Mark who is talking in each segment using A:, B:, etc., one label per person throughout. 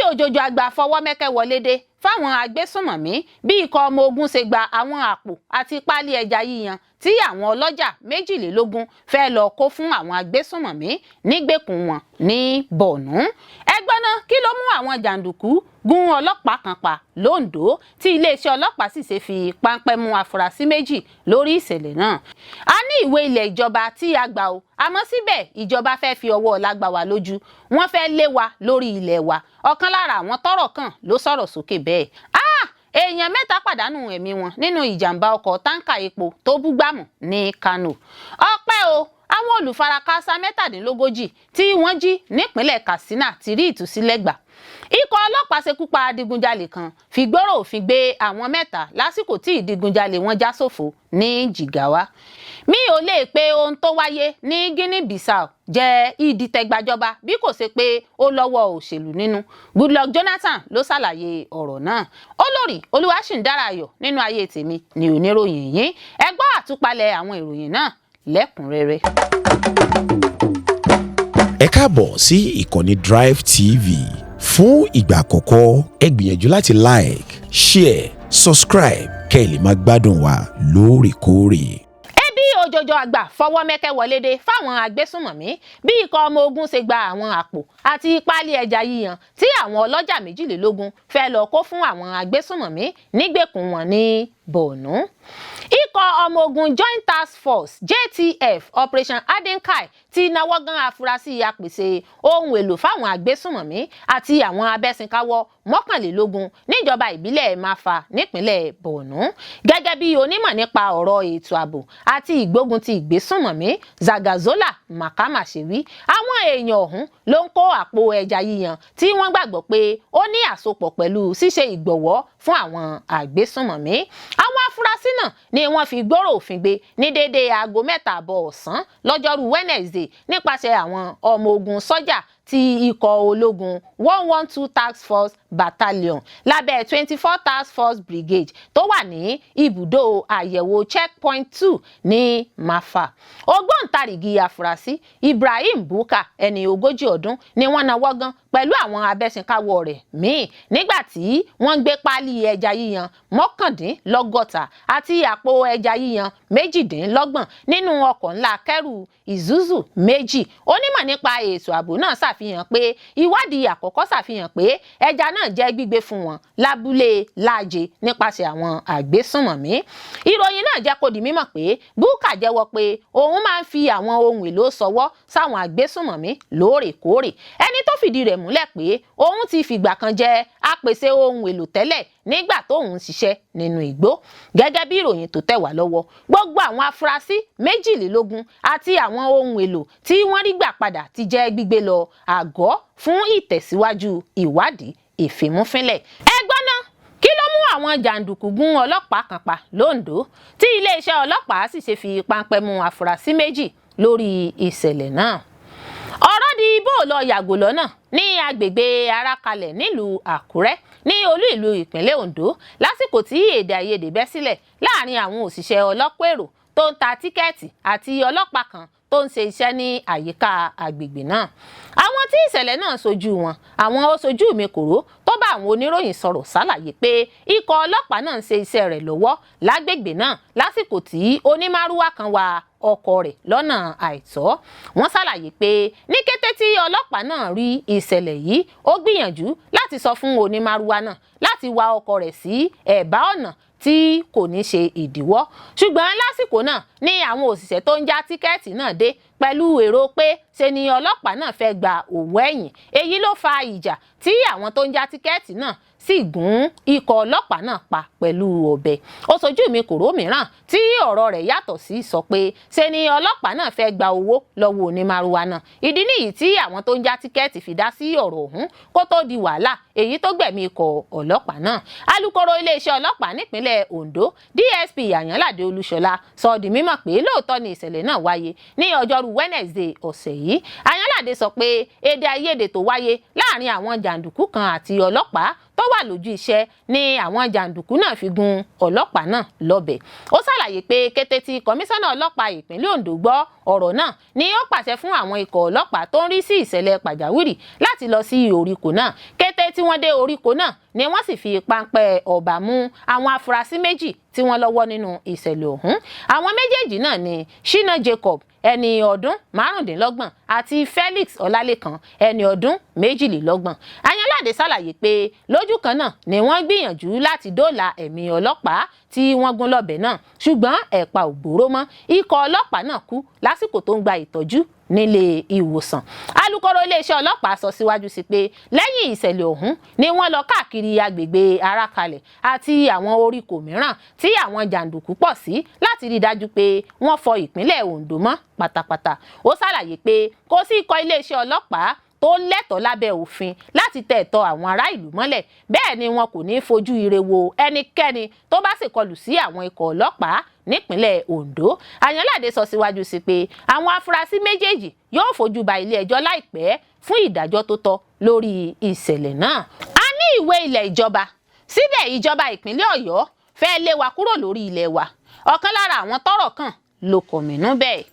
A: òjòjò àgbà fọwọ́ mẹ́kẹ́ wọlé dé fáwọn agbésùnmọ̀mí bí ikọ̀ ọmọ ogun ṣe gba àwọn àpò àti páálí ẹja yíyan tí àwọn ọlọ́jà 22 fẹ́ lọ kó fún àwọn agbésùnmọ̀mí nígbèkùn wọn ní Borno. ẹgbọ́n náà kí ló mú àwọn jàǹdùkú gún ọlọ́pàá kan pa l'Ondo tí iléeṣẹ́ ọlọ́pàá sì ṣe fi páńpẹ́ mú afurasí 2 lórí ìṣẹ̀lẹ̀ náà. a ní ìwé ilẹ̀ ìjọba tí a gbà o àmọ́ síbẹ̀ ìjọba fẹ́ fi ọwọ́ ọ̀la gbà wá lójú wọ́n fẹ́ lé wa lórí ilẹ̀ wa. ọ̀kan lára àwọn tọ́rọ̀ kàn ló sọ̀rọ̀ sókè bẹ́ẹ̀. èèyàn 3 pàdánù ẹ̀mí wọn nínú ìjàmbá ọkọ̀ táǹkà epo tó búgbàmù ní Kano. ọpẹ́ o àwọn olùfarakásá 37 tí wọ́n jí nípínlẹ̀ Katsina ti rí ìtúsílẹ̀ gbà. ikọ̀ ọlọ́pàá ṣekú pa adigunjalè kan fìgbóró òfin gbé àwọn 3 lásìkò tí ìdigunjalè wọn já sófo ní Jigawa. mi ò lè pe ohun tó wáyé ní Guinea-Bissau jẹ́ ìdìtẹ̀gbàjọba bí kò ṣe pé ó lọ́wọ́ òṣèlú nínú. Goodluck Jonathan ló ṣàlàyé ọ̀rọ̀ náà. Olórí Olúwaṣìndárayọ̀ nínú ayé tèmi ni oníròyìn yín. ẹ gbọ́ àtúpalẹ̀ àwọn ìròyìn náà lẹ́kùnrẹ́rẹ́.
B: ẹ káàbọ̀ sí ìkànnì Drive TV. fún ìgbà àkọ́kọ́ ẹ gbìyànjú láti like, share, subscribe kẹ́ ẹ lè máa gbádùn wa lóòrèkóòrè.
A: òjòjò àgbà fọwọ́ mẹ́kẹ́ wọlé dé fáwọn agbésùnmọ̀mí bí ikọ̀ ọmọ ogun ṣe gba àwọn àpò àti páálí ẹja yíyan tí àwọn ọlọ́jà 22 fẹ́ lọ kó fún àwọn agbésùnmọ̀mí nígbèkùn wọn ní Borno. ikọ̀ ọmọ ogun Joint Task Force JTF Operation Adenkai ti náwó gan afurasí apèsè ohun èlò fáwọn agbésùnmọ̀mí àti àwọn abẹ́sìnkáwọ́ 21 níjọba ìbílẹ̀ Mafa nípínlẹ̀ Borno. gẹ́gẹ́ bí onímọ̀ nípa ọ̀rọ̀ ètò ààbò àti ìgbógun ti ìgbésùnmọ̀mí Zagazola Makama ṣe wí, àwọn èèyàn ọ̀hún ló ń kó àpò ẹja yíyan tí wọ́n gbàgbọ́ pé ó ní àsopọ̀ pẹ̀lú ṣíṣe ìgbọ̀wọ́ fún àwọn agbésùnmọ̀mí. àwọn afurasí náà ni wọ́n fi gbòòrò òfin gbé ní déédéé aago 3:00 ọ̀sán lọ́jọ́rú Wednesday nípasẹ̀ àwọn ọmọ ogun sọ́jà ti ikọ̀ ológun 112 Task Force Battalion lábẹ́ 24 Task Force Brigade tó wà ní ibùdó àyẹ̀wò Checkpoint 2 ní Mafa. ògbóǹtarìgì afurasí Ibrahim Buka ẹni 40 ọdún ni wọ́n náwó gan pẹ̀lú àwọn abẹ́sìnkáwọ́ rẹ̀ míì nígbà tí wọ́n gbé páálí ẹja yíyan 69 àti àpò ẹja yíyan 28 nínú ọkọ̀ ńlá kẹ́rù Isuzu 2. onímọ̀ nípa ètò ààbò náà ṣàfihàn pé ìwádìí àkọ́kọ́ ṣàfihàn pé ẹja náà jẹ́ gbígbé fún wọn lábúlé Láàjẹ nípasẹ̀ àwọn àgbésùnmọ̀mí. ìròyìn náà jẹ́ kó di mímọ̀ pé Búkà jẹ́wọ́ pé òun máa ń fi àwọn ohun èlò ṣọwọ́ sáwọn àgbésùnmọ̀mí lóòrèkóòrè. ẹni tó fìdí rẹ̀ múlẹ̀ pé òun ti fìgbà kan jẹ́ apèsè ohun èlò tẹ́lẹ̀ nígbà tóun ń ṣiṣẹ́ nínú igbó. gẹ́gẹ́ bí ìròyìn tó tẹ̀ wá lọ́wọ́, gbogbo àwọn afurasí 22 àti àwọn ohun èlò tí wọ́n rí gbà padà ti jẹ́ gbígbé lọ àgọ́ fún ìtẹ̀síwájú ìwádìí ìfimúfínlẹ̀. ẹgbọ́n náà kí ló mú àwọn jàǹdùkú gún ọlọ́pàá kan pa l'Ondo tí iléeṣẹ́ ọlọ́pàá sì ṣe fi páńpẹ́ mú afurasí 2 lórí ìṣẹ̀lẹ̀ náà. ọ̀rọ̀ di bó lọ yàgò lọ́nà ní agbègbè Arákalẹ̀ nílùú Àkúrẹ́ ní olú ìlú ìpínlẹ̀ Ondo lásìkò tí èdè àìyedè bẹ́ sílẹ̀ láàrin àwọn òṣìṣẹ́ ọlọ́pàá èrò tó ń ta tíkẹ́ẹ̀tì àti ọlọ́pàá kan tó ń ṣe iṣẹ́ ní àyíká agbègbè náà. àwọn tí ìṣẹ̀lẹ̀ náà sojú wọn, àwọn oṣojú mi kòró tó bá àwọn oníròyìn sọ̀rọ̀ ṣàlàyé pé ikọ̀ ọlọ́pàá náà ń ṣe iṣẹ́ rẹ̀ lọ́wọ́ lágbègbè náà lásìkò tí onímárúwá kan wa ọkọ̀ rẹ̀ lọ́nà àìtọ́. wọ́n ṣàlàyé pé ní kété tí ọlọ́pàá náà rí ìṣẹ̀lẹ̀ yìí ó gbìyànjú láti sọ fún onímárúwá náà láti wa ọkọ̀ rẹ̀ sí ẹ̀bá ọ̀nà tí kò ní ṣe ìdíwọ́, ṣùgbọ́n lásìkò náà ni àwọn òṣìṣẹ́ tó ń já tíkẹ́ẹ̀tì náà dé pẹ̀lú èrò pé ṣe ni ọlọ́pàá náà fẹ́ gba òwò ẹ̀yìn. èyí ló fa ìjà tí àwọn tó ń já tíkẹ́ẹ̀tì náà sì gún ikọ̀ ọlọ́pàá náà pa pẹ̀lú ọ̀bẹ. oṣojú mi kòró mìíràn tí ọ̀rọ̀ rẹ̀ yàtọ̀ sí sọ pé ṣe ni ọlọ́pàá náà fẹ́ gba owó lọ́wọ́ onímárúwá náà. ìdí nìyí tí àwọn tó ń já tíkẹ́ẹ̀tì fi dá sí ọ̀rọ̀ ọ̀hún kó tó di wàhálà èyí tó gbẹ̀mí ikọ̀ ọlọ́pàá náà. alukoro iléeṣẹ́ ọlọ́pàá nípínlẹ̀ Ondo DSP Àyànládé Olúṣọlá sọ di mímọ̀ pé lóòótọ́ ni ìṣẹ̀lẹ̀ náà wáyé ní ọjọ́rú Wednesday ọ̀sẹ̀ yìí. Àyànládé sọ pé èdè àìyedè tó wáyé láàrin àwọn jàǹdùkú kan àti ọlọ́pàá tó wà lójú iṣẹ́ ni àwọn jàǹdùkú náà fi gún ọlọ́pàá náà lọ́bẹ. ó ṣàlàyé pé kété tí kọmíṣánná ọlọ́pàá ìpínlẹ̀ Ondo gbọ́ ọ̀rọ̀ náà ni ó pàṣẹ fún àwọn ikọ̀ ọlọ́pàá tó ń rí sí ìṣẹ̀lẹ̀ pàjáwìrì láti lọ sí oríkò náà. kété tí wọ́n dé oríkò náà ni wọ́n sì fi páńpẹ́ ọ̀bà mú àwọn afurasí méjì tí wọ́n lọ́wọ́ nínú ìṣẹ̀lẹ̀ ọ̀hún. Àwọn méjèèjì náà ni Shina Jacob ẹni ọdún márùndínlọ́gbọ̀n àti Felix Ọlálékan ẹni ọdún méjìlélọ́gbọ̀n. Ayanlade ṣàlàyé pé lójú kan náà ni wọ́n gbìyànjú láti dóòlà ẹ̀mí ọlọ́pàá tí wọ́n gún lọ́bẹ náà, ṣùgbọ́n ẹ̀pà ò gbòòrò mọ́. Ikọ̀ ọlọ́pàá náà kú lásìkò tó ń gba ìtọ́jú nílé ìwòsàn. Alukoro iléeṣẹ́ ọlọ́pàá sọ síwájú sí pé lẹ́yìn ìṣẹ̀lẹ̀ ọ̀hún ni wọ́n lọ káàkiri agbègbè Arákalẹ̀ àti àwọn oríkò mìíràn tí àwọn jàǹdùkú pọ̀ sí láti rí dájú pé wọ́n fọ ìpínlẹ̀ Ondo mọ́ pátápátá. Ó ṣàlàyé pé kò sí ikọ̀ iléeṣẹ́ ọlọ́pàá tó lẹ́tọ̀ọ́ lábẹ́ òfin láti tẹ ẹ̀tọ́ àwọn ará ìlú mọ́lẹ̀, bẹ́ẹ̀ ni wọn kò ní fojú ire wo ẹnikẹ́ni tó bá ṣèkọlù sí àwọn ikọ̀ ọlọ́pàá nípínlẹ̀ Ondo. Ayanlade sọ síwájú sí pé àwọn afurasí méjèèjì yóò fojú ba ilé ẹjọ́ láìpẹ́ fún ìdájọ́ tó tọ́ lórí ìṣẹ̀lẹ̀ náà. A ní ìwé ilẹ̀ ìjọba, síbẹ̀ ìjọba ìpínlẹ̀ Ọ̀yọ́ fẹ́ lé wa kúrò lórí ilẹ̀ wa. Ọ̀kan lára àwọn tọ́rọ̀ kàn ló kọ̀mínú bẹ́ẹ̀.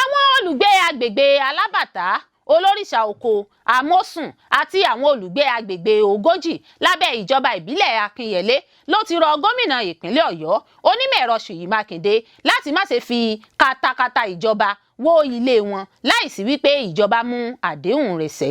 A: Àwọn olùgbé agbègbè Alábàtà, Olórìṣà Oko, Àmọ̀sùn àti àwọn olùgbé agbègbè Ògójì lábẹ́ ìjọba ìbílẹ̀ Akínyẹlé ló ti rọ gómìnà ìpínlẹ̀ Ọ̀yọ́ Onímọ̀-ẹ̀rọ Ṣèyí Mákindé láti má ṣe fi katakata ìjọba wó ilé wọn láìsí wípé ìjọba mú àdéhùn rẹ̀ ṣẹ.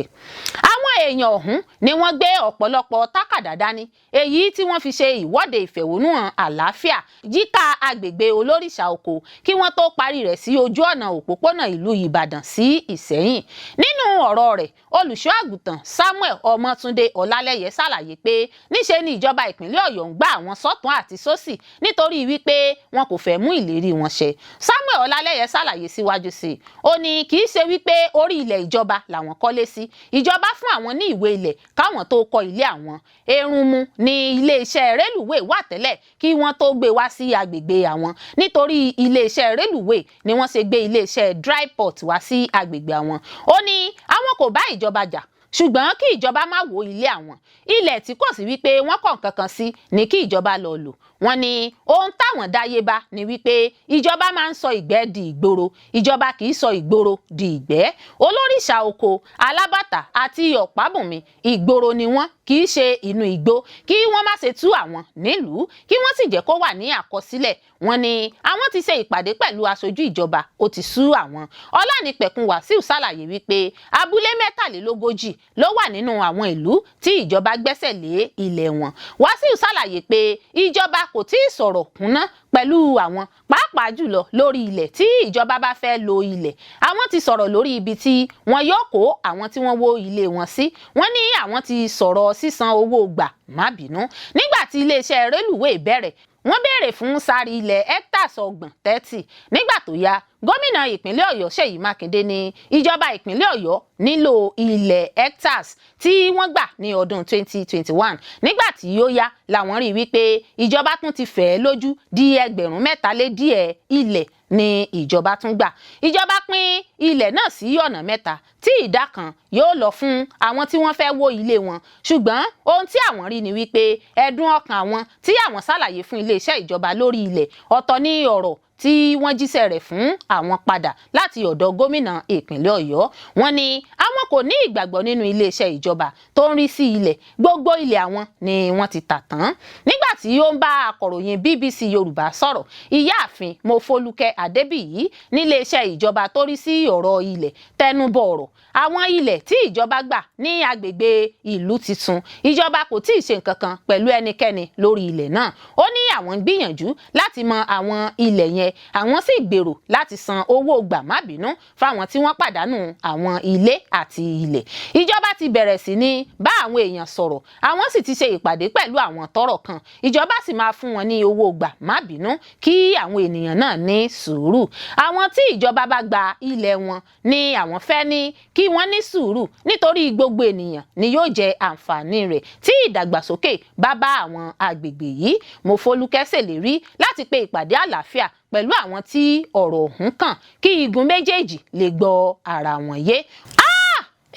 A: Àwọn èèyàn ọ̀hún ni wọ́n gbé ọ̀pọ̀lọpọ̀ tákàdá dání, èyí tí wọ́n fi ṣe ìwọ́de ìfẹ̀hónúhàn àlàáfíà yíká agbègbè Olórìṣà Oko kí wọ́n tó parí rẹ̀ sí ojú ọ̀nà òpópónà ìlú Ìbàdàn sí Ìṣẹ̀yìn. Nínú ọ̀rọ̀ rẹ̀, olùṣọ́ àgùntàn Samuel Ọmọ́túndé Ọlálẹ́yẹ ṣàlàyé pé níṣe ni ìjọba ìpínlẹ̀ Ọ̀yọ́ ń gbá àwọn sọ́tún àti sósì nítorí wípé wọn kò fẹ́ mú ìlérí wọn ṣẹ. Samuel Ọlálẹ́yẹ ṣàlàyé síwájú sí i, ó ní kì í ṣe wípé orí ilẹ̀ ìjọba làwọn kọ́lé sí, ìjọba fún àwọn ní ìwé ilẹ̀ káwọn tó kọ́ ilé àwọn. Erunmu ní iléeṣẹ́ rélùwé wà tẹ́lẹ̀ kí wọ́n tó gbé wá sí agbègbè àwọn, nítorí iléeṣẹ́ rélùwé ni wọ́n ṣe gbé iléeṣẹ́ dry port wá sí agbègbè àwọn. Ó ní àwọn kò bá ìjọba jà, ṣùgbọ́n kí ìjọba má wó ilé àwọn. Ilẹ̀ tí kò sí wípé wọ́n kàn kankan sí ni kí ìjọba lọ lò. Wọ́n ní ohun táwọn dáyé bá ni wípé ìjọba máa ń sọ ìgbẹ́ di ìgboro, ìjọba kì í sọ ìgboro di ìgbẹ́. Olórìṣà Oko, Alábàtà àti Ọ̀pábùnmi ìgboro ni wọ́n, kì í ṣe inú igbó. Kí wọ́n má ṣe tú àwọn nílùú, kí wọ́n sì jẹ́ kó wà ní àkọsílẹ̀. Wọ́n ní àwọn ti ṣe ìpàdé pẹ̀lú aṣojú ìjọba, ó ti sú àwọn. Ọlánìpẹ̀kun Wàsíù ṣàlàyé wípé abúlé 43 ló wà nínú àwọn ìlú tí ìjọba gbẹ́sẹ̀ lé ilẹ̀ wọn. Wàsíù ṣàlàyé pé ìjọba kò tí ì sọ̀rọ̀ kúnná pẹ̀lú àwọn, pàápàá jùlọ lórí ilẹ̀ tí ìjọba bá fẹ́ lo ilẹ̀. Àwọn ti sọ̀rọ̀ lórí ibi tí wọn yóò kó àwọn tí wọ́n wó ilé wọn sí. Wọ́n ní àwọn ti sọ̀rọ̀ sísan owó gbà má bínú. Nígbà tí iléeṣẹ́ rélùwé bẹ̀rẹ̀, wọ́n béèrè fún sárí ilẹ̀ hectares 30. Nígbà tó yá, gómìnà ìpínlẹ̀ Ọ̀yọ́ Ṣèyí Mákindé ní ìjọba ìpínlẹ̀ Ọ̀yọ́ nílò ilẹ̀ hectares tí wọ́n gbà ní ọdún 2021. Nígbà tí ó yá làwọn rí wípé ìjọba tún ti fẹ́ lójú di 3,000 ilẹ̀ ni ìjọba tún gbà. Ìjọba pín ilẹ̀ náà sí ọ̀nà 3 tí ìdá kan yóò lọ fún àwọn tí wọ́n fẹ́ wó ilé wọn. Ṣùgbọ́n ohun tí àwọn rí ni wípé ẹ̀dùn ọkàn àwọn tí àwọn ṣàlàyé fún iléeṣẹ́ ìjọba lórí ilẹ̀, ọ̀tọ̀ ní ọ̀rọ̀ tí wọ́n jíṣẹ́ rẹ̀ fún àwọn padà láti ọ̀dọ̀ gómìnà ìpínlẹ̀ Ọ̀yọ́. Wọ́n ní àwọn kò ní ìgbàgbọ́ nínú iléeṣẹ́ ìjọba tó ń rí sí ilẹ̀, gbogbo ilẹ̀ àwọn ni wọ́n ti tà tán. Nígbà tí ó ń bá akọ̀ròyìn BBC Yorùbá sọ̀rọ̀, ìyáàfin Mofólúkẹ́ Adébíyì níléeṣẹ́ ìjọba tó rí sí ọ̀rọ̀ ilẹ̀ tẹnubọ̀ ọ̀rọ̀ àwọn ilẹ̀ tí ìjọba gbà ní agbègbè ìlú titun. Ìjọba kò tí ì ṣe nǹkan kan pẹ̀lú ẹnikẹ́ni lórí ilẹ̀ náà. Ó ní àwọn ń gbìyànjú láti mọ àwọn ilẹ̀ yẹn, àwọn sì gbèrò láti san owó gbàmábínú fáwọn tí wọ́n pàdánù àwọn ilé àti ilẹ̀. Ìjọba ti bẹ̀rẹ̀ sí ní bá àwọn èèyàn sọ̀rọ̀, àwọn sì ti ṣe ìpàdé pẹ̀lú àwọn tọ́rọ̀ kàn. Ìjọba sì máa fún wọn ní owó gbàmábínú kí àwọn ènìyàn náà ní sùúrù. Àwọn tí ìjọba bá gba ilẹ̀ wọn ni àwọn fẹ́ ní kí wọ́n ní sùúrù, nítorí gbogbo ènìyàn ni yóò jẹ àǹfààní rẹ̀ tí ìdàgbàsókè bá bá àwọn agbègbè yìí. Mofólúkẹ́ ṣèlérí láti pe ìpàdé àlàáfíà pẹ̀lú àwọn tí ọ̀rọ̀ ọ̀hún kàn kí igun méjèèjì lè gbọ́ ara wọn yé.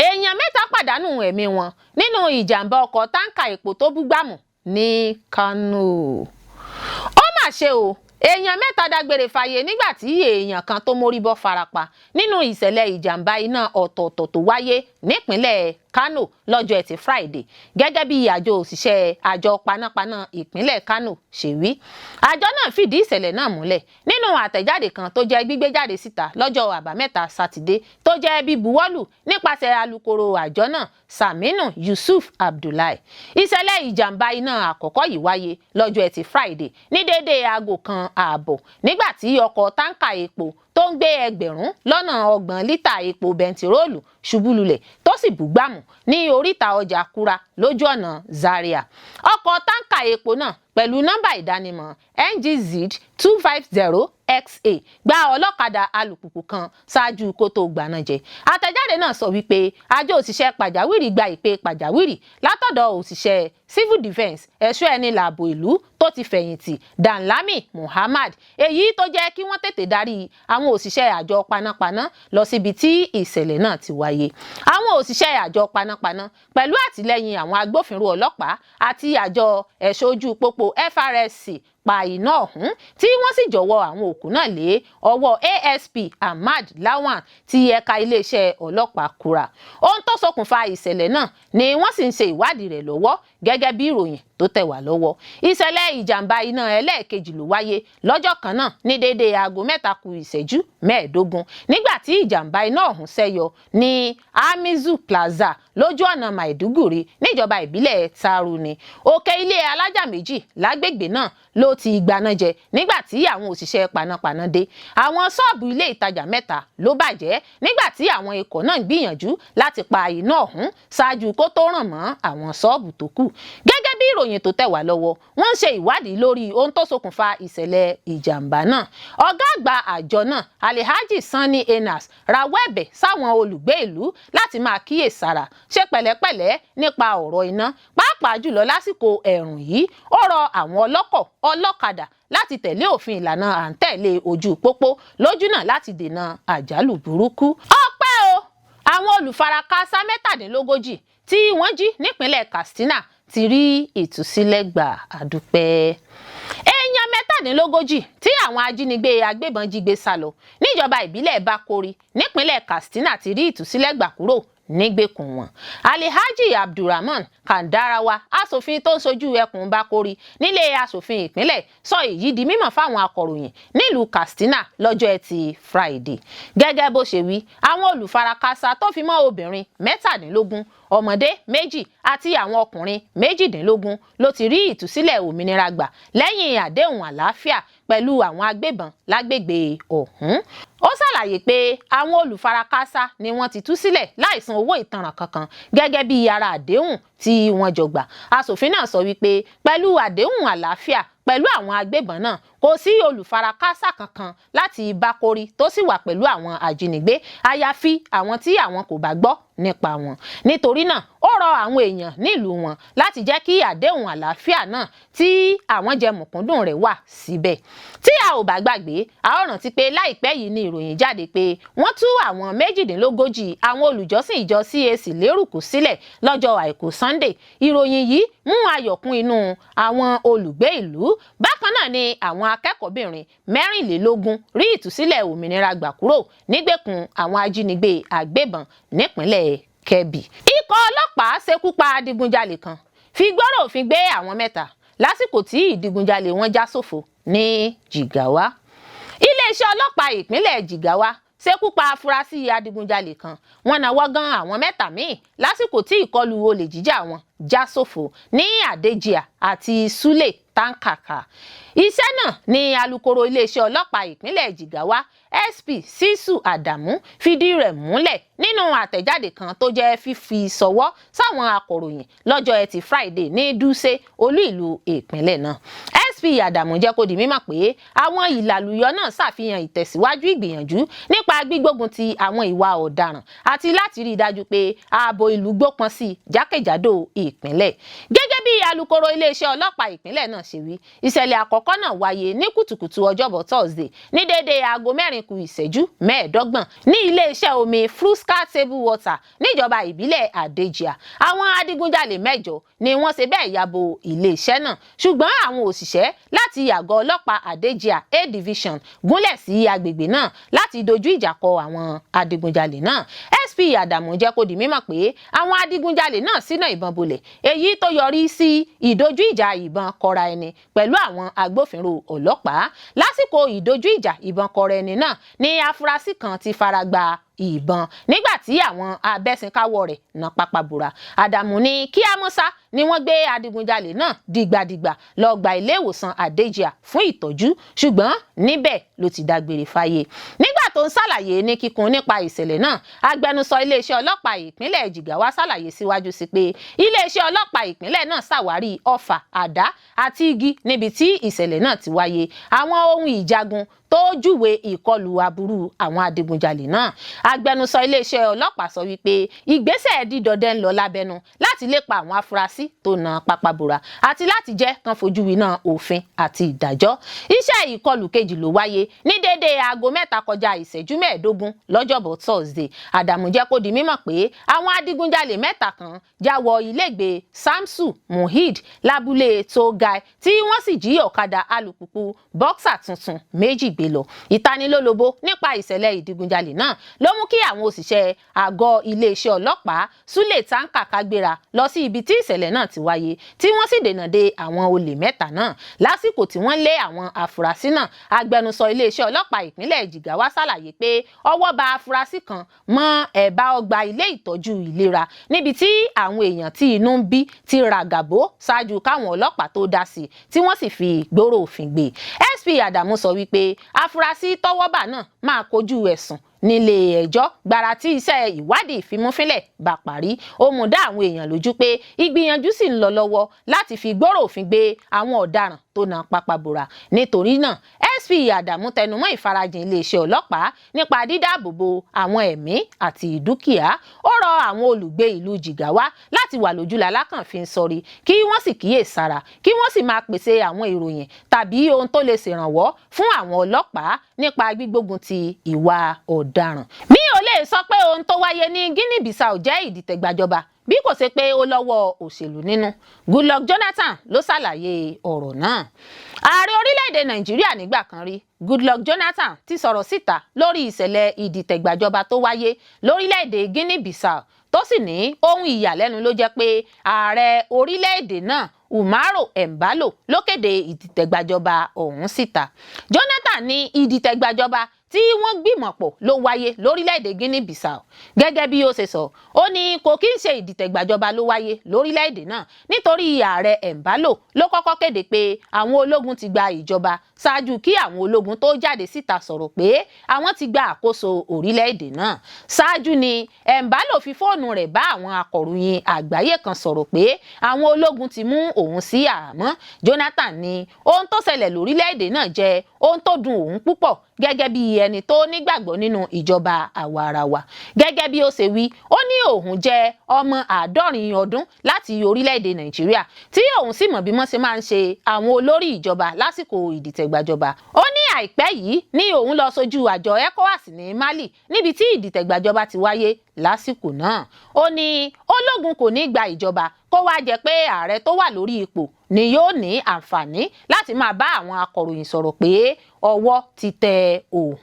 A: Èèyàn 3 pàdánù ẹ̀mí wọn nínú ìjàmbá ọkọ̀ táǹkà epo tó búgbàmù ní Kánò. Ó mà ṣe o, èèyàn 3 dágbére fáyé nígbà tí èèyàn kan tó mórí bọ́ farapa nínú ìṣẹ̀lẹ̀ ìjàmbá iná ọ̀tọ̀ọ̀tọ̀ tó wáyé nípínlẹ̀ Kano lọ́jọ́ Ẹtì Friday gẹ́gẹ́ bí àjọ òṣìṣẹ́ àjọ panápaná ìpínlẹ̀ Kano ṣe wí. Àjọ náà fìdí ìṣẹ̀lẹ̀ náà múlẹ̀ nínú àtẹ̀jáde kan tó jẹ́ gbígbé jáde síta lọ́jọ́ Àbámẹ́ta Sátidé tó jẹ́ bíbuwọ́lù nípasẹ̀ alukoro àjọ náà Saminu Yusuf Abdullahi. Ìṣẹ̀lẹ̀ ìjàmbá iná àkọ́kọ́ yìí wáyé lọ́jọ́ Ẹtì Friday ní déédéé aago 1:30 nígbà tí ọkọ̀ táǹkà epo tó ń gbé 30 lítà epo bẹntiróòlù ṣubú lulẹ̀ tó sì búgbàmù ní oríta ọjà Kúra lójú ọ̀nà Zaria. Ọkọ̀ táǹkà epo náà pẹ̀lú nọ́mbà ìdánimọ̀ NGZ 250XA gba ọlọ́kadà alùpùpù kan ṣáájú kó tó gbanájẹ. Àtẹ̀jáde náà sọ wípé àjọ òṣìṣẹ́ pàjáwìrì gba ìpè pàjáwìrì látọ̀dọ̀ òṣìṣẹ́ Civil Defence ẹ̀ṣọ́ ẹni làbò ìlú tó ti fẹ̀yìntì Danlami Muhammad, èyí tó jẹ́ kí wọ́n tètè darí àwọn òṣìṣẹ́ àjọ panápaná lọ síbi tí ìṣẹ̀lẹ̀ náà ti wáyé. Àwọn òṣìṣẹ́ àjọ panápaná pẹ̀lú àtìlẹ́yìn àwọn agbófinró ọlọ́pàá àti àjọ ẹ̀ṣọ́ ojú pópó FRSC pa iná ọ̀hún tí wọ́n sì jọ̀wọ́ àwọn òkú náà lé ọwọ́ ASP Ahmad Lawan ti ẹ̀ka iléeṣẹ́ ọlọ́pàá Kúra. Ohun tó ṣokùnfà ìṣẹ̀lẹ̀ náà ni wọ́n sì ń ṣe ìwádìí rẹ̀ lọ́wọ́ gẹ́gẹ́ bí ìròyìn tó tẹ̀ wá lọ́wọ́. Ìṣẹ̀lẹ̀ ìjàmbá iná ẹlẹ́ẹ̀kejì ló wáyé lọ́jọ́ kan náà ní déédéé aago 3:15 nígbà tí ìjàmbá iná ọ̀hún ṣẹ́yọ ní Amizu Plaza lójú ọ̀nà Maiduguri níjọba ìbílẹ̀ Taruni. Òkè ilé alájà méjì lágbègbè náà ló ti gbanájẹ nígbà tí àwọn òṣìṣẹ́ panápaná dé. Àwọn ṣọ́ọ̀bù ilé ìtajà 3 ló bàjẹ́ nígbà tí àwọn ikọ̀ náà gbìyànjú láti pa iná ọ̀hún ṣáájú kó tó ràn mọ́ àwọn ṣọ́ọ̀bù tó kù. Gẹ́gẹ́ bí ìròyìn tó tẹ̀ wá lọ́wọ́, wọ́n ń ṣe ìwádìí lórí ohun tó ṣokùnfà ìṣẹ̀lẹ̀ ìjàmbá náà. Ọ̀gá àgbà àjọ náà Alhaji Sani Enas rawọ́ ẹ̀bẹ̀ sáwọn olùgbé ìlú láti máa kíyèsára, ṣe pẹ̀lẹ́pẹ̀lẹ́ nípa ọ̀rọ̀ iná pàápàá jùlọ lásìkò ẹ̀rùn yìí. Ó rọ àwọn ọlọ́kọ̀ ọlọ́kadà láti tẹ̀lé òfin ìlànà à ń tẹ̀lé ojú pópó lójúnà láti dènà àjálù burúkú. Ọpẹ́ o, àwọn olùfarakásá 37 tí wọ́n jí nípínlẹ̀ Katsina ti rí ìtúsílẹ̀ gbà, àdúpẹ́. Èèyàn 37 tí àwọn ajínigbé agbébọn jí gbé sálọ níjọba ìbílẹ̀ Bakori nípínlẹ̀ Katsina ti rí ìtúsílẹ̀ gbà kúrò nígbèkùn wọn. Alhaji Abdulrahman Kandarawa, aṣòfin tó ń ṣojú ẹkùn Bakori nílé aṣòfin ìpínlẹ̀, sọ èyí di mímọ̀ fáwọn akọ̀ròyìn nílùú Katsina lọ́jọ́ Ẹtì Friday. Gẹ́gẹ́ bó ṣe wí, àwọn olùfarakásá tó fi mọ́ obìnrin 17, ọmọdé 2 àti àwọn ọkùnrin 18 ló ti rí ìtúsílẹ̀ òmìnira gbà lẹ́yìn àdéhùn àlàáfíà pẹ̀lú àwọn agbébọn lágbègbè ọ̀hún. Ó ṣàlàyé pé àwọn olùfarakásá ni wọ́n ti tú sílẹ̀ láì san owó ìtanràn kankan gẹ́gẹ́ bí ara àdéhùn tí wọ́n jọ gbà. Aṣòfin náà sọ wípé pẹ̀lú àdéhùn àlàáfíà pẹ̀lú àwọn agbébọn náà kò sí olùfarakásá kankan láti Bakori tó sì wà pẹ̀lú àwọn ajínigbé àyàfi àwọn tí àwọn kò bá gbọ́ nípa wọn. Nítorí náà ó rọ àwọn èèyàn nílùú wọn láti jẹ́ kí àdéhùn àlàáfíà náà tí àwọn jẹ mọ̀kúndùn rẹ̀ wà síbẹ̀. Tí a ò bá gbàgbé, a ó rántí pé láìpẹ́ yìí ni ìròyìn jáde pé wọ́n tú àwọn 38 àwọn olùjọ́sìn ìjọ CAC lérùkù sílẹ̀ lọ́jọ́ Àìkú Sunday. Ìròyìn yìí mú ayọ̀ kún inú àwọn olùgbé ìlú. Bákan náà ni àwọn akẹ́kọ̀ọ́bìnrin 24 rí ìtúsílẹ̀ òmìnira gbà kúrò nígbèkùn àwọn ajínigbé agbébọn nípínlẹ̀ Kebbi. Ikọ̀ ọlọ́pàá ṣekú pa adigunjalè kan, fi gbọ́rọ̀ òfin gbé àwọn 3 lásìkò tí ìdigunjalè wọn já sófo ní Jigawa. Iléeṣẹ́ ọlọ́pàá ìpínlẹ̀ Jigawa ṣekú pa afurasí adigunjalè kan, wọ́n náwó gan àwọn 3 míì lásìkò tí ìkọlù olè jíjà wọn já sófo ní Adejia àti Sule Tankaka. Iṣẹ́ náà ni alukoro iléeṣẹ́ ọlọ́pàá ìpínlẹ̀ Jigawa SP Sisu Adamu fìdí rẹ̀ múlẹ̀ nínú àtẹ̀jáde kan tó jẹ́ fífi ṣọwọ́ sáwọn akọ̀ròyìn lọ́jọ́ Ẹtì Friday ní Dutse, olú ìlú ìpínlẹ̀ náà. SP Adamu jẹ́ kó di mímọ̀ pé àwọn ìlàlúyọ náà ṣàfihàn ìtẹ̀síwájú ìgbìyànjú nípa gbígbógun ti àwọn ìwà ọ̀daràn àti láti rí i dájú pé ààbò ìlú gbópọn sí jákèjádò ìpínlẹ̀. Gẹ́gẹ́ bí alukoro iléeṣẹ́ ọlọ́pàá ìpínlẹ̀ náà ṣe wí ìṣẹ̀lẹ̀ àkọ́kọ́ náà wáyé ní kùtùkùtù ọjọ́bọ̀ Thursday ní déédéé aago 4:15 ní iléeṣẹ́ omi Fruska Table Water níjọba ìbílẹ̀ Adejia. Àwọn adigunjalè 8 ni wọ́n ṣe bẹ́ẹ̀ yabo iléeṣẹ́ náà ṣùgbọ́n àwọn òṣìṣẹ́ láti àgọ́ ọlọ́pàá Adejia A Division gúnlẹ̀ sí agbègbè náà láti dojú ìjà kọ àwọn adigunjalè náà. SP Adamu jẹ́ kó di mímọ̀ pé àwọn adigunjalè náà ṣínà ìbọn bolẹ̀ èyí tó yọrí sí ìdojú ìjà ìbọn kọra ẹni pẹ̀lú àwọn agbófinró ọlọ́pàá. Lásìkò ìdojú ìjà ìbọn kọra ẹni náà ni afurasí kan ti fara gba ìbọn nígbà tí àwọn abẹ́sìnkáwọ́ rẹ̀ nà pápábùrà. Adamu ní kíámọ́sá ni wọ́n gbé adigunjalè náà dìgbàdìgbà lọ gba ilé ìwòsàn Adejia fún ìtọ́jú ṣùgbọ́n níbẹ̀ ló ti dágbére fáyé. Nígbà tó ń ṣàlàyé ní kíkún nípa ìṣẹ̀lẹ̀ náà agbẹnusọ iléeṣẹ́ ọlọ́pàá ìpínlẹ̀ Jigawa ṣàlàyé síwájú sí pé iléeṣẹ́ ọlọ́pàá ìpínlẹ̀ náà ṣàwárí ọfà àdá àti igi níbi tí ìṣẹ̀lẹ̀ náà ti wáyé àwọn ohun ìjagun tó júwe ìkọlù aburú àwọn adigunjalè náà. Agbẹnusọ iléeṣẹ́ ọlọ́pàá sọ wípé ìgbésẹ̀ dídọdẹ ń lọ lábẹ́nu láti lépa àwọn afurasí tó na pápábora àti láti jẹ́ kán fojú winá òfin àti ìdájọ́. Iṣẹ́ ìkọlù kejì ló wáyé ní déédéé aago 3:15 lọ́jọ́bọ̀ Thursday. Adamu jẹ́ kó di mímọ̀ pé àwọn adigunjalè 3 kan já wọ ilégbèé Samsu Muhid lábúlé Togai tí wọ́n sì jí ọ̀kadà alùpùpù Boxer tuntun 2 gbé lọ. Ìtanilólobó nípa ìṣẹ̀lẹ̀ ìdigunjalè náà ló mú kí àwọn òṣìṣẹ́ àgọ́ iléeṣẹ́ ọlọ́pàá Sule Tanka kágbéra lọ sí ibi tí ìṣẹ̀lẹ̀ náà ti wáyé tí wọ́n sì dènà de àwọn olè 3 náà. Lásìkò tí wọ́n lé àwọn afurasí náà agbẹnusọ iléeṣẹ́ ọlọ́pàá ìpínlẹ̀ Jigawa ṣàlàyé pé ọwọ́ bá afurasí kan mọ́ ẹ̀bá ọgbà ilé ìtọ́jú ìlera níbi tí àwọn èèyàn tí inú ń bí ti ràgàbó ṣáájú káwọn ọlọ́pàá tó dá sí tí wọ́n sì fi gbòòrò òfin gbé. SP Adamu sọ wípé afurasí tọ́wọ́bà náà máa kojú ẹ̀sùn nílé ẹjọ́ gbàrà tí iṣẹ́ ìwádìí ìfimúfínlẹ̀ bá parí. Ó mú dá àwọn èèyàn lójú pé ìgbìyànjú sì ń lọ lọ́wọ́ láti fi gbòòrò òfin gbé àwọn ọ̀daràn tó na pápábora. Nítorí náà SP Adamu tẹnumọ́ ìfarajìn iléeṣẹ́ ọlọ́pàá nípa dídáàbòbò àwọn ẹ̀mí àti dúkìá. Ó rọ àwọn olùgbé ìlú Jigawa láti wà lójúlàlá kan fi ń sọrí kí wọ́n sì kíyèsára kí wọ́n sì máa pèsè àwọn ìròyìn tàbí ohun tó lè ṣèrànwọ́ fún àwọn ọlọ́pàá nípa gbígbógun ti ìwà ọ̀daràn. Mi ò lè sọ pé ohun tó wáyé ní Guinea Bissau jẹ́ ìdìtẹ̀gbàjọba bí kò ṣe pé ó lọ́wọ́ òṣèlú nínú. Goodluck Jonathan ló ṣàlàyé ọ̀rọ̀ náà. Ààrẹ orílẹ̀-èdè Nàìjíríà nígbà kan rí Goodluck Jonathan ti sọ̀rọ̀ síta lórí ìṣẹ̀lẹ̀ ìdìtẹ̀gbàjọba tó wáyé lórílẹ̀-èdè Guinea Bissau tó sì ní ohun ìyàlẹ́nu ló jẹ́ pé ààrẹ orílẹ̀-èdè náà Umaro Embalo ló kéde ìdìtẹ̀gbàjọba ọ̀hún síta. Jonathan ní ìdìtẹ̀gbàjọba tí wọ́n gbìmọ̀ pọ̀ ló wáyé lórílẹ̀-èdè Guinea Bissau. Gẹ́gẹ́ bí ó ṣe sọ ó ní kò kí ń ṣe ìdìtẹ̀gbàjọba ló wáyé lórílẹ̀-èdè náà nítorí ààrẹ Embalo ló kọ́kọ́ kéde pé àwọn ológun ti gba ìjọba ṣáájú kí àwọn ológun tó jáde síta sọ̀rọ̀ pé àwọn ti gba àkóso orílẹ̀-èdè náà. Ṣáájú ni Embalo fi fóònù rẹ̀ bá àwọn akọ̀ròyìn àgbáyé kan sọ̀rọ̀ pé àwọn ológun ti mú òun sí àhámọ́. Jonathan ní ohun tó ṣẹlẹ̀ lórílẹ̀-èdè náà jẹ́ ohun tó dùn òun púpọ̀ gẹ́gẹ́ bí ẹni tó nígbàgbọ́ nínú ìjọba àwarawa. Gẹ́gẹ́ bí ó ṣe wí ó ní òun jẹ́ ọmọ 70 ọdún láti orílẹ̀-èdè Nàìjíríà tí òun sì mọ̀ bí wọ́n ṣe máa ń ṣe àwọn olórí ìjọba lásìkò ìdìtẹ̀gbàjọba. Ó ní àìpẹ́ yìí ní òun lọ sójú àjọ ECOWAS ní Mali níbi tí ìdìtẹ̀gbàjọba ti wáyé lásìkò náà. Ó ní ológun kò ní gba ìjọba kó wá jẹ́ pé ààrẹ tó wà lórí ipò ni yóò ní àǹfààní láti máa bá àwọn akọ̀ròyìn sọ̀rọ̀ pé ọwọ́ ti tẹ òun.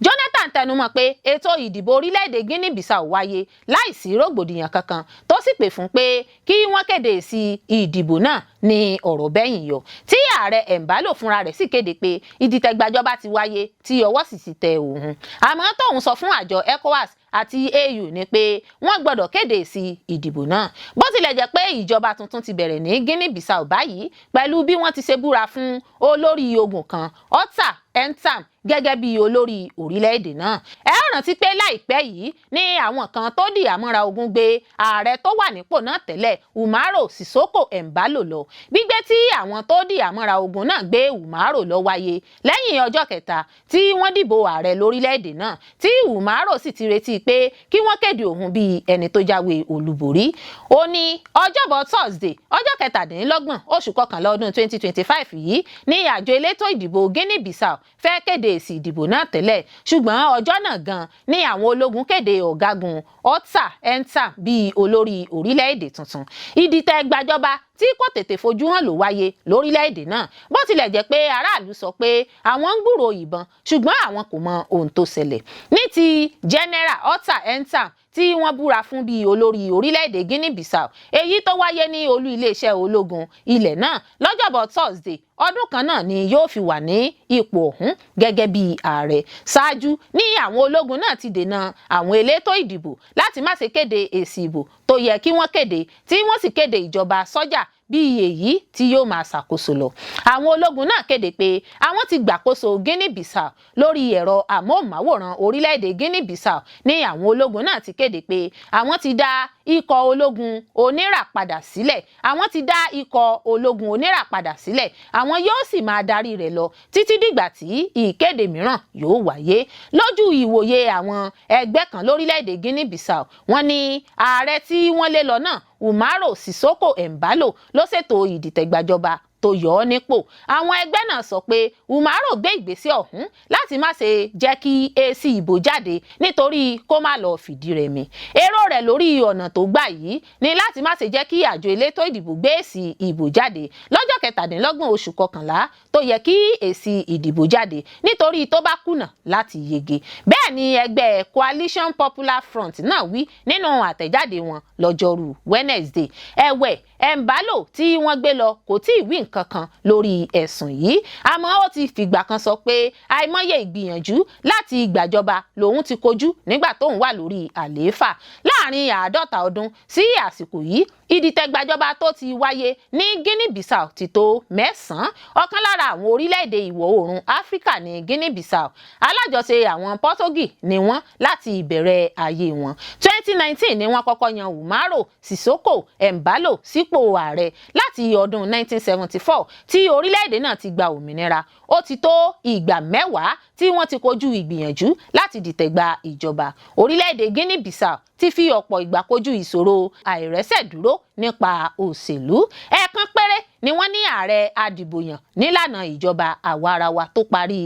A: Jonathan tẹnumọ́ pé ètò ìdìbò orílẹ̀-èdè Guinea Bissau wáyé láìsí rògbòdìyàn kankan tó sì pè fún pé kí wọ́n kéde èsì ìdìbò náà ní ọ̀rọ̀ bẹ́yìn yọ tí ààrẹ Embalo fúnra rẹ̀ sì kéde pé ìdìtẹ̀gbàjọba ti wáyé tí ọwọ́ sì ti tẹ òun. Àmọ́ tóun sọ fún àjọ ECOWAS àti AU ni pé wọ́n gbọ́dọ̀ kéde èsì ìdìbò náà. Bó tilẹ̀ jẹ́ pé ìjọba tuntun ti bẹ̀rẹ̀ ní Guinea Bissau báyìí pẹ̀lú bí wọ́n ti ṣe búra fún olórí ogun kan Otta Entam gẹ́gẹ́ bí olórí orílẹ̀-èdè náà. Ẹ rántí pé láìpẹ́ yìí ní àwọn kan tó di àmọ́ra ogun gbé ààrẹ tó wà nípò náà tẹ́lẹ̀ Umaro Sissoco Embalo lọ. Gbígbé tí àwọn tó di àmọ́ra ogun náà gbé Umaro lọ wáyé lẹ́yìn ọjọ́ kẹta tí wọ́n dìbò ààrẹ lórílẹ̀-èdè náà tí Umaro sì ti retí pé kí wọ́n kéde òun bí ẹni tó jáwé olúborí. Ó ní ọjọ́bọ̀ Thursday ọjọ́ 27 oṣù kọkànlá ọdún 2025 yìí ní àjọ elétò ìdìbò Guinea-Bissau fẹ́ kéde èsì ìdìbò náà tẹ́lẹ̀, ṣùgbọ́n ọjọ́ náà gan ni àwọn ológun kéde ọ̀gágun Otto Entam bíi olórí orílẹ̀-èdè tuntun. Ìdìtẹ̀ gbàjọba tí kò tètè fojú hàn ló wáyé lórílẹ̀-èdè náà, bó tilẹ̀ jẹ́ pé aráàlú sọ pé àwọn ń gbúrò ìbọn ṣùgbọ́n àwọn kò mọ ohun tó ṣẹlẹ̀. Ní ti General Otto Entam tí wọ́n búra fún bíi olórí orílẹ̀-èdè Guinea-Bissau, èyí tó wáyé ní olú iléeṣẹ́ ológun ilẹ̀ náà lọ́jọ́bọ̀ Thursday ọdún kan náà ni yóò fi wà ní ipò ọ̀hún gẹ́gẹ́ bí ààrẹ. Ṣáájú ní àwọn ológun náà ti dènà àwọn elétò ìdìbò láti má ṣe kéde èsì ìbò tó yẹ kí wọ́n kéde, tí wọ́n sì kéde ìjọba sọ́jà bí èyí tí yóò máa ṣàkóso lọ. Àwọn ológun náà kéde pé àwọn ti gbàkóso Guinea-Bissau lórí ẹ̀rọ amóhùnmáwòrán orílẹ̀-èdè Guinea-Bissau ní àwọn ológun náà ti kéde pé àwọn ti dá ikọ̀ ológun oníràpadà sílẹ̀. Àwọn ti dá ikọ̀ ológun oníràpadà sílẹ̀. Àwọn yóò sì máa darí rẹ̀ lọ títí dìgbà tí ìkéde mìíràn yóò wáyé. Lójú ìwòye àwọn ẹgbẹ́ kan lórílẹ̀-èdè Guinea-Bissau, wọ́n ní ààrẹ tí wọ́n lé lọ náà Umaro Sissoco Embalo ló ṣètò ìdìtẹ̀gbàjọba tó yọ ọ́ nípò. Àwọn ẹgbẹ́ náà sọ pé Umaro gbé ìgbésẹ̀ ọ̀hún láti má ṣe jẹ́ kí èsì ìbò jáde nítorí kó má lọ fìdí rẹmi. Èrò rẹ̀ lórí ọ̀nà tó gbà yìí ni láti má ṣe jẹ́ kí àjọ elétò ìdìbò gbé èsì ìbò jáde lọ́jọ́ 27 oṣù kọkànlá tó yẹ kí èsì ìdìbò jáde nítorí tó bá kùnà láti yege. Bẹ́ẹ̀ ni ẹgbẹ́ Coalition Popular Front náà wí nínú àtẹ̀jáde wọn lọ́jọ́rú Wednesday. Ẹ̀wẹ̀ Embalo tí wọ́n gbé lọ kò tí ì wí nǹkan kan lórí ẹ̀sùn yìí, àmọ́ ó ti fìgbà kan sọ pé àìmọye ìgbìyànjú láti gbàjọba lòun ti kojú nígbà tóun wà lórí àlééfà. Láàrin 50 ọdún sí àsìkò yìí, ìdìtẹ̀gbàjọba tó ti wáyé ní Guinea-Bissau ti tó 9. Ọ̀kan lára àwọn orílẹ̀-èdè ìwọ̀ oòrùn Áfíríkà ní Guinea-Bissau. Alájọṣe àwọn Pọ́tógì ni wọ́n láti ìbẹ̀rẹ̀ ayé wọn. 2019 ni wọ́n kọ́kọ́ yan Umaro Sissoco Embalo sípò ààrẹ. Láti ọdún 1974 tí orílẹ̀-èdè náà ti gba òmìnira, ó ti tó ìgbà 10 tí wọ́n ti kojú ìgbìyànjú láti dìtẹ̀gbà ìjọba. Orílẹ̀-èdè Guinea-Bissau ti fi ọ̀pọ̀ ìgbà kojú ìṣòro àìrẹ́sẹ̀dúró nípa òṣèlú. Ẹ̀ẹ̀kan péré ni wọ́n ní ààrẹ adìbòyàn nílànà ìjọba àwarawa tó parí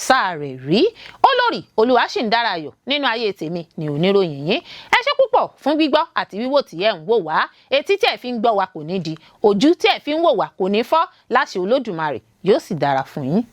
A: sáà rẹ̀ rí. Olórí Olúwaṣìndárayọ̀ nínú ayé tèmi ni oníròyìn yín. Ẹ ṣé púpọ̀ fún gbígbọ́ àti wíwò tí ẹ̀ ń wò wá. Etí tí ẹ̀ fi ń gbọ́ wa kò ní di, ojú tí ẹ̀ fi ń wò wá kò ní fọ́. Láṣẹ Olódùmarè yóò sì dára fún yín.